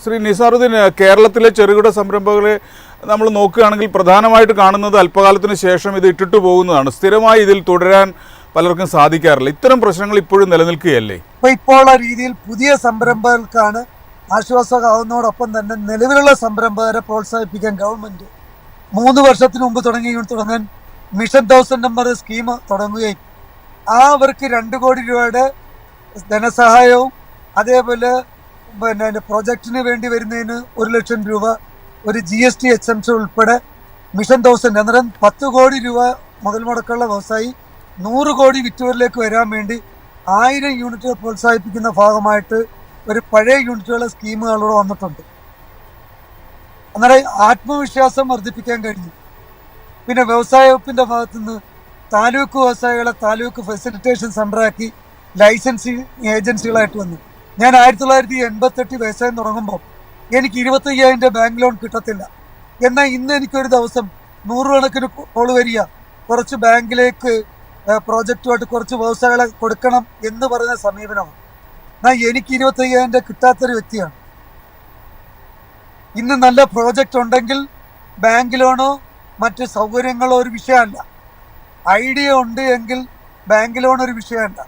ശ്രീ നിസാറുദ്ദീൻ, കേരളത്തിലെ ചെറുകിട സംരംഭകരെ നമ്മൾ നോക്കുകയാണെങ്കിൽ പ്രധാനമായിട്ട് കാണുന്നത് അല്പകാലത്തിന് ശേഷം ഇത് ഇട്ടിട്ട് പോകുന്നതാണ്. സ്ഥിരമായി ഇതിൽ തുടരാൻ പലർക്കും സാധിക്കാറില്ല. ഇത്തരം പ്രശ്നങ്ങൾ ഇപ്പോഴും നിലനിൽക്കുകയല്ലേ? ഇപ്പോൾ രീതിയിൽ പുതിയ സംരംഭകർക്കാണ് ആശ്വാസമാവുന്നതോടൊപ്പം തന്നെ നിലവിലുള്ള സംരംഭകരെ പ്രോത്സാഹിപ്പിക്കാൻ ഗവൺമെന്റ് 3 വർഷത്തിന് മുമ്പ് തുടങ്ങാൻ മിഷൻ 1000 നമ്പർ സ്കീം തുടങ്ങുകയും അവർക്ക് 2 കോടി രൂപയുടെ ധനസഹായവും അതേപോലെ പ്രൊജക്റ്റിന് വേണ്ടി വരുന്നതിന് 1 ലക്ഷം രൂപ, ഒരു GST എക്സംഷൻ ഉൾപ്പെടെ മിഷൻ 1000 അന്നേരം 10 കോടി രൂപ മുതൽ മുടക്കുള്ള വ്യവസായി 100 കോടി വിറ്റുവരിലേക്ക് വരാൻ വേണ്ടി 1000 യൂണിറ്റുകൾ പ്രോത്സാഹിപ്പിക്കുന്ന ഭാഗമായിട്ട് ഒരു പഴയ യൂണിറ്റുകളുടെ സ്കീമുകളോട് വന്നിട്ടുണ്ട്. അന്നേരം ആത്മവിശ്വാസം വർദ്ധിപ്പിക്കാൻ കഴിഞ്ഞു. പിന്നെ വ്യവസായ വകുപ്പിൻ്റെ ഭാഗത്തുനിന്ന് താലൂക്ക് വ്യവസായികളെ താലൂക്ക് ഫെസിലിറ്റേഷൻ സെൻ്ററാക്കി ലൈസൻസിങ് ഏജൻസികളായിട്ട് വന്നു. ഞാൻ 1988 വ്യവസായം തുടങ്ങുമ്പോൾ എനിക്ക് 25,000 ബാങ്ക് ലോൺ കിട്ടത്തില്ല. എന്നാൽ ഇന്ന് എനിക്കൊരു ദിവസം 100 കണക്കിന് കോള് വരിക, കുറച്ച് ബാങ്കിലേക്ക് പ്രോജക്റ്റുമായിട്ട് കുറച്ച് വ്യവസായികളെ കൊടുക്കണം എന്ന് പറയുന്ന സമീപനമാണ്. എന്നാൽ എനിക്ക് 25,000 കിട്ടാത്തൊരു വ്യക്തിയാണ്. ഇന്ന് നല്ല പ്രോജക്റ്റ് ഉണ്ടെങ്കിൽ ബാങ്ക് ലോണോ മറ്റ് സൗകര്യങ്ങളോ ഒരു വിഷയമല്ല. ഐഡിയ ഉണ്ട് എങ്കിൽ ബാങ്ക് ലോൺ ഒരു വിഷയമല്ല.